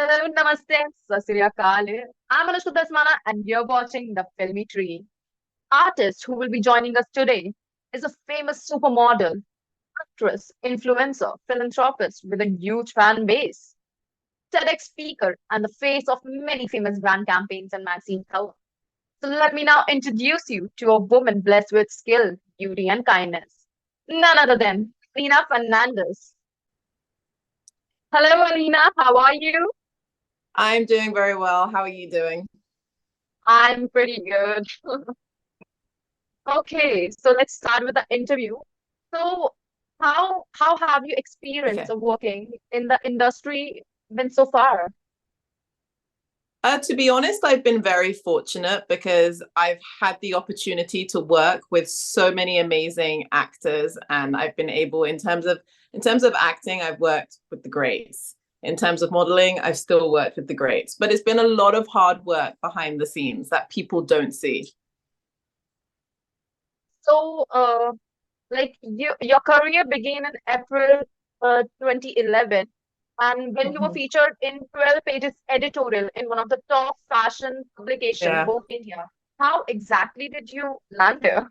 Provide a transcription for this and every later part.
Hello, namaste, sat sri akal. I'm Anushka Dasmana and you're watching The Filmy Tree. Artist who will be joining us today is a famous supermodel, actress, influencer, philanthropist with a huge fan base, TEDx speaker, and the face of many famous brand campaigns and magazine covers. So let me now introduce you to a woman blessed with skill, beauty, and kindness. None other than Elena Fernandes. Hello, Alina. How are you? I'm doing very well. How are you doing? I'm pretty good. Okay, so let's start with the interview. So, how have you experience Okay. of working in the industry been so far? To be honest, I've been very fortunate because I've had the opportunity to work with so many amazing actors, and I've been able, in terms of acting, I've worked with the greats. In terms of modeling, I've still worked with the greats, but it's been a lot of hard work behind the scenes that people don't see. So, like your career began in April 2011, and when you were Mhm. featured in 12 pages editorial in one of the top fashion publication, Yeah. Vogue India. How exactly did you land there?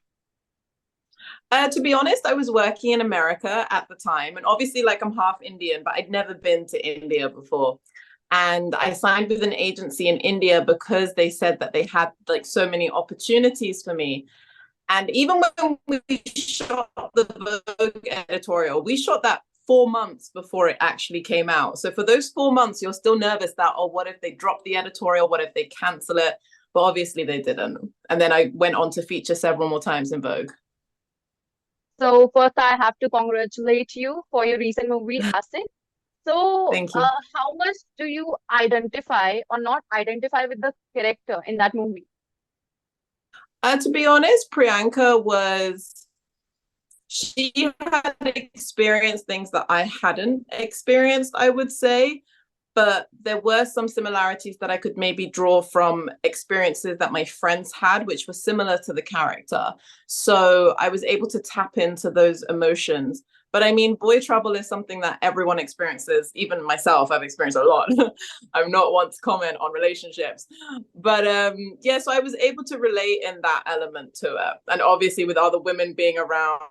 To be honest, I was working in America at the time, and obviously, like I'm half Indian, but I'd never been to India before. And I signed with an agency in India because they said that they had like so many opportunities for me. And even when we shot the Vogue editorial, we shot that 4 months before it actually came out. So for those 4 months, you're still nervous that, oh, what if they drop the editorial? What if they cancel it? But obviously they didn't. And then I went on to feature several more times in Vogue. So first, I have to congratulate you for your recent movie Acid. So, Thank you. how much do you identify or not identify with the character in that movie? To be honest, she had experienced things that I hadn't experienced, I would say. But there were some similarities that I could maybe draw from experiences that my friends had, which were similar to the character. So I was able to tap into those emotions. But I mean, boy trouble is something that everyone experiences, even myself, I've experienced a lot. I'm not one to comment on relationships. But yeah, so I was able to relate in that element to it. And obviously, with other women being around,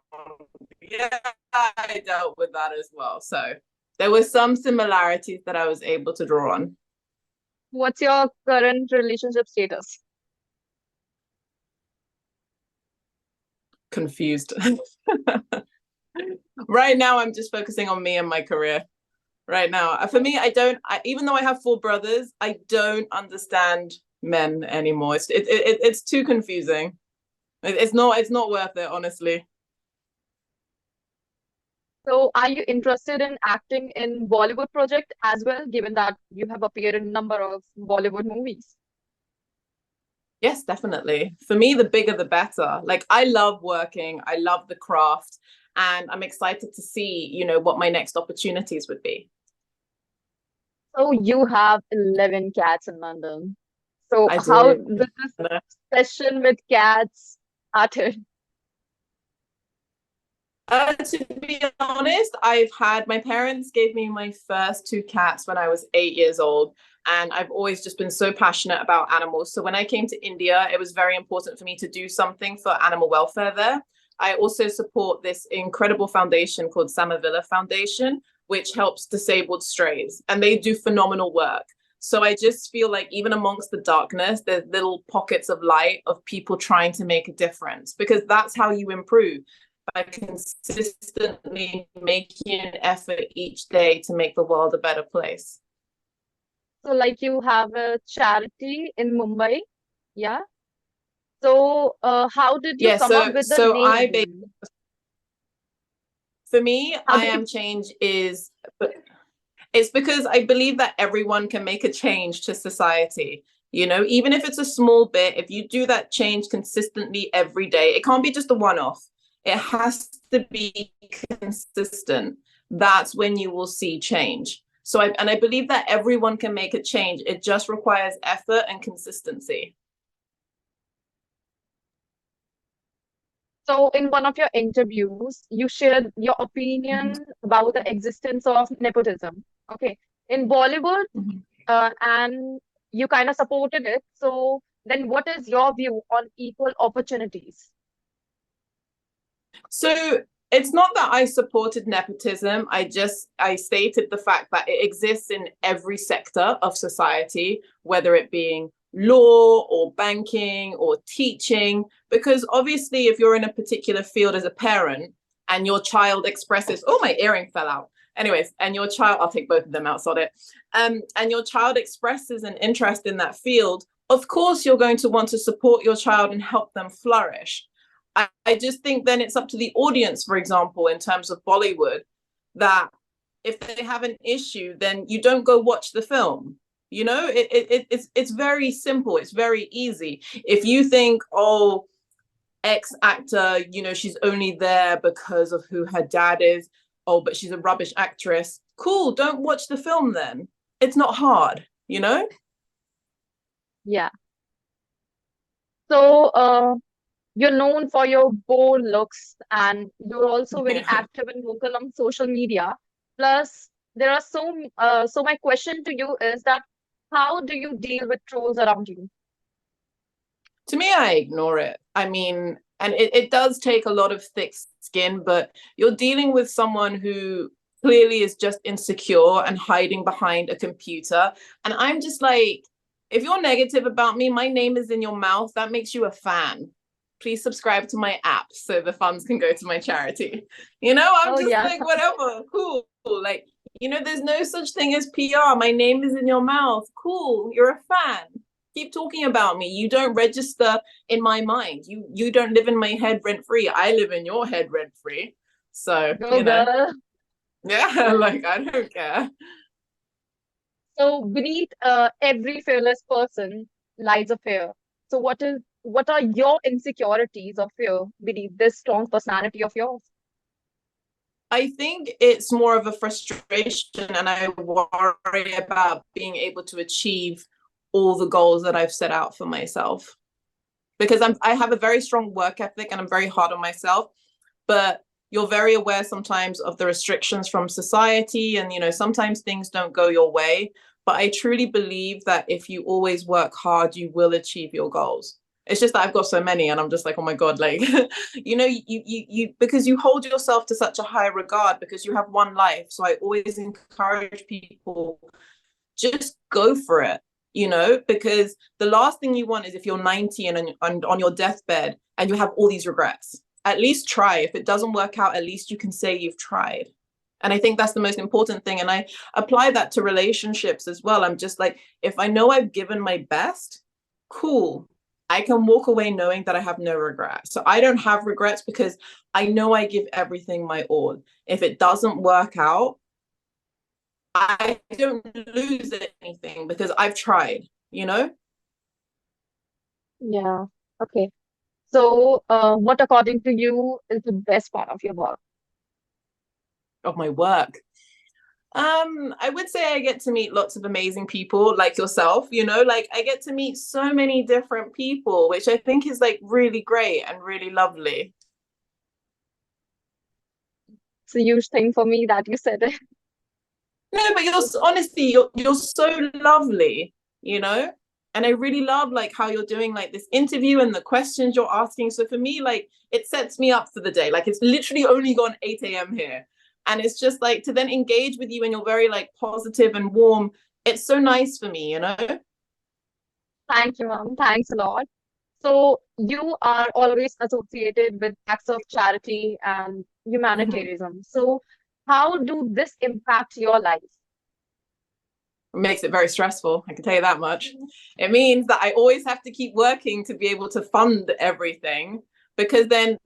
yeah, I dealt with that as well. So there were some similarities that I was able to draw on. What's your current relationship status? Confused. Right now, I'm just focusing on me and my career. Right now, for me, even though I have four brothers, I don't understand men anymore. It's too confusing. It's not worth it, honestly. So, are you interested in acting in Bollywood project as well, given that you have appeared in a number of Bollywood movies? Yes, definitely. For me, the bigger the better. Like I love working, I love the craft, and I'm excited to see, what my next opportunities would be. So, you have 11 cats in London. So, I how do. did this session with cats started? To be honest, I've had my parents gave me my first two cats when I was 8 years old, and I've always just been so passionate about animals. So when I came to India, it was very important for me to do something for animal welfare there. I also support this incredible foundation called Samavila Foundation, which helps disabled strays, and they do phenomenal work. So I just feel like even amongst the darkness, there's little pockets of light of people trying to make a difference because that's how you improve by consistently making an effort each day to make the world a better place. So, like, you have a charity in Mumbai, yeah? So, how did you Yeah, come up so with the so name? for me, How I did you? am change is it's because I believe that everyone can make a change to society. Even if it's a small bit, if you do that change consistently every day, it can't be just a one off. It has to be consistent. That's when you will see change. And I believe that everyone can make a change. It just requires effort and consistency. So, in one of your interviews, you shared your Mhm. opinion about the existence of nepotism. Okay. In Bollywood, Mhm. and you kind of supported it. So then, what is your view on equal opportunities? So it's not that I supported nepotism. I stated the fact that it exists in every sector of society, whether it being law or banking or teaching, because obviously if you're in a particular field as a parent and your child expresses, oh, my earring fell out. Anyways, and your child, I'll take both of them out, sod it. And your child expresses an interest in that field, of course you're going to want to support your child and help them flourish. I just think then it's up to the audience, for example, in terms of Bollywood, that if they have an issue, then you don't go watch the film. You know, it's very simple. It's very easy. If you think, oh, X actor, you know, she's only there because of who her dad is. Oh, but she's a rubbish actress. Cool. Don't watch the film then. It's not hard, you know? Yeah. So, you're known for your bold looks, and you're also very active and vocal on social media. Plus, there are so my question to you is that how do you deal with trolls around you? To me, I ignore it. I mean, and it does take a lot of thick skin, but you're dealing with someone who clearly is just insecure and hiding behind a computer. And I'm just like, if you're negative about me, my name is in your mouth. That makes you a fan. Please subscribe to my app so the funds can go to my charity. You know, I'm Oh just yeah, like, whatever, cool. Like, you know, there's no such thing as PR. My name is in your mouth. Cool. You're a fan. Keep talking about me. You don't register in my mind. You don't live in my head rent free. I live in your head rent free. So, go you know, girl. yeah, like I don't care. So beneath every fearless person lies a fear. So what are your insecurities or fear beneath this strong personality of yours? I think it's more of a frustration, and I worry about being able to achieve all the goals that I've set out for myself. Because I have a very strong work ethic and I'm very hard on myself, but you're very aware sometimes of the restrictions from society, and you know, sometimes things don't go your way. But I truly believe that if you always work hard, you will achieve your goals. It's just that I've got so many and I'm just like, oh my God, like, you know, because you hold yourself to such a high regard because you have one life. So I always encourage people, just go for it, you know, because the last thing you want is if you're 90 and on your deathbed and you have all these regrets. At least try. If it doesn't work out, at least you can say you've tried. And I think that's the most important thing. And I apply that to relationships as well. I'm just like, if I know I've given my best, cool. I can walk away knowing that I have no regrets. So I don't have regrets because I know I give everything my all. If it doesn't work out, I don't lose anything because I've tried, you know, Yeah. Okay. So, what according to you is the best part of your work? of my work. I would say I get to meet lots of amazing people like yourself, you know, like I get to meet so many different people, which I think is like really great and really lovely. It's a huge thing for me that you said it. No, but you're honestly, you're so lovely, you know? And I really love like how you're doing like this interview and the questions you're asking. So for me, like it sets me up for the day. Like it's literally only gone 8 a.m. here. And it's just like to then engage with you and you're very like positive and warm. It's so nice for me, you know? Thank you, ma'am. Thanks a lot. So, you are always associated with acts of charity and Mhm. humanitarianism. So, how do this impact your life? It makes it very stressful. I can tell you that much. It means that I always have to keep working to be able to fund everything because then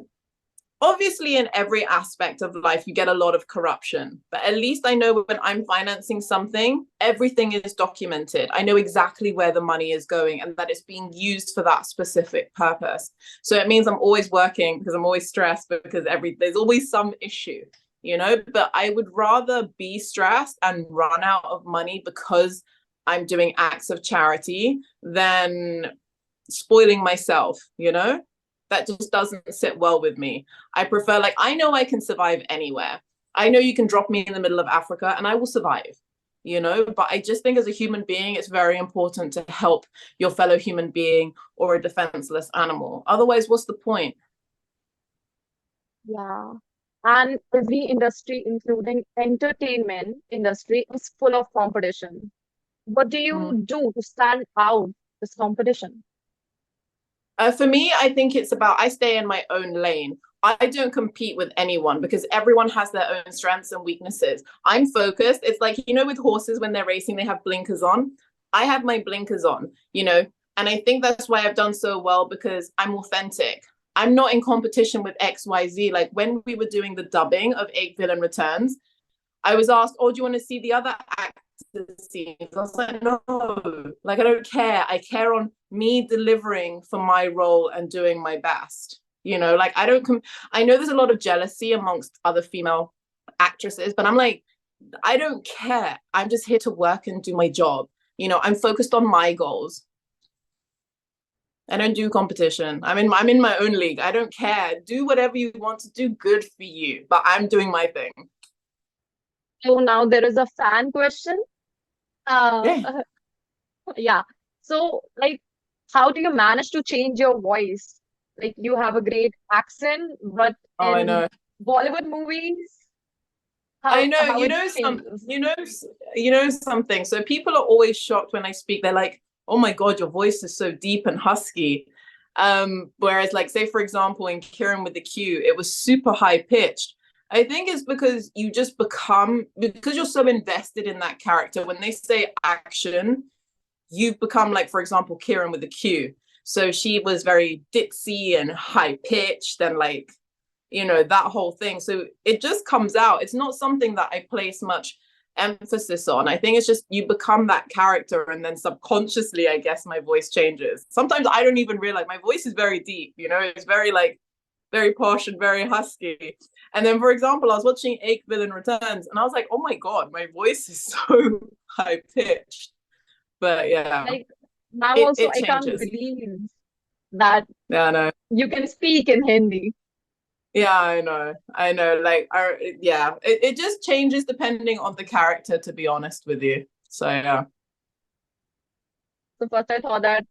obviously in every aspect of life you get a lot of corruption, but at least I know when I'm financing something, everything is documented. I know exactly where the money is going and that it's being used for that specific purpose. So it means I'm always working because I'm always stressed because there's always some issue, you know. But I would rather be stressed and run out of money because I'm doing acts of charity than spoiling myself, you know. That just doesn't sit well with me. I prefer, like, I know I can survive anywhere. I know you can drop me in the middle of Africa and I will survive. But I just think as a human being, it's very important to help your fellow human being or a defenseless animal. Otherwise, what's the point? Yeah. And every industry, including entertainment industry, is full of competition. What do Mm. you do to stand out this competition? For me, I think it's about I stay in my own lane. I don't compete with anyone because everyone has their own strengths and weaknesses. I'm focused. It's like, with horses when they're racing, they have blinkers on. I have my blinkers on. And I think that's why I've done so well because I'm authentic. I'm not in competition with XYZ. Like when we were doing the dubbing of Eight Villain Returns, I was asked, "Oh, do you want to see the other actors' scenes?" I was like, "No, like I don't care. I care on me delivering for my role and doing my best." Like I don't. I know there's a lot of jealousy amongst other female actresses, but I'm like, I don't care. I'm just here to work and do my job. I'm focused on my goals. I don't do competition. I'm in my own league. I don't care. Do whatever you want to do, good for you. But I'm doing my thing. So now there is a fan question. Uh, Yeah. yeah. So, like, how do you manage to change your voice? Like, you have a great accent, but Oh, I in know. Bollywood movies, I how know, how it changes? something. So people are always shocked when I speak. They're like, "Oh my God, your voice is so deep and husky." Whereas, like, say for example, in Kieran with the Q, it was super high pitched. I think it's because because you're so invested in that character. When they say action, you've become like, for example, Kieran with the Q. So she was very ditzy and high pitched and like that whole thing. So it just comes out. It's not something that I place much emphasis on. I think it's just you become that character and then subconsciously, I guess, my voice changes. Sometimes I don't even realize my voice is very deep, it's very like very posh and very husky. And then, for example, I was watching Eight Villain Returns and I was like, oh my God, my voice is so high pitched. But yeah, Like, now it, also, it I can't changes. believe that Yeah, I know. you can speak in Hindi. Yeah, I know. I know. Like, yeah, it just changes depending on the character, to be honest with you. So yeah. So first I thought that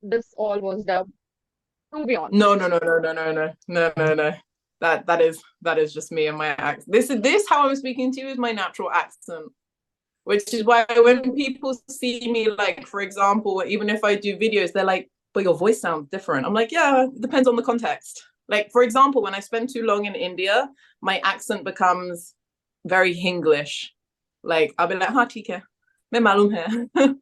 this all was dubbed, to be No, honest. no, no, no, no, no, no, no, no, no. That is just me and my accent. This how I'm speaking to you is my natural accent, which is why when So, people see me, like for example, even if I do videos, they're like, "But your voice sounds different." I'm like, "Yeah, it depends on the context." Like for example, when I spend too long in India, my accent becomes very Hinglish. Like I'll be like, "Ha, theek hai, main malum hai."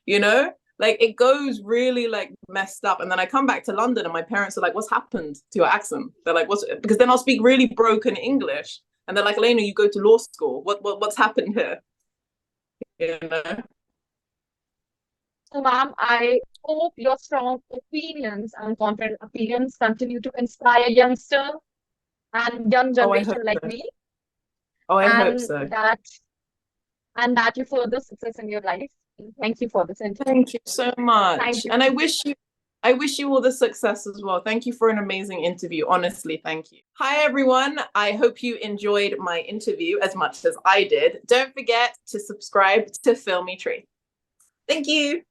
you know like it goes really like messed up, and then I come back to London and my parents are like, "What's happened to your accent?" They're like, "What's," because then I'll speak really broken English and they're like, "Elena, you go to law school, what's happened here?" you know so ma'am, I hope your strong opinions and confident opinions continue to inspire youngster and young oh I hope generation like so. me, Oh, I hope and so. that you further success in your life. Thank you for this interview. Thank you so Thank much, you. and I wish you all the success as well. Thank you for an amazing interview. Honestly, thank you. Hi, everyone. I hope you enjoyed my interview as much as I did. Don't forget to subscribe to Filmy Tree. Thank you.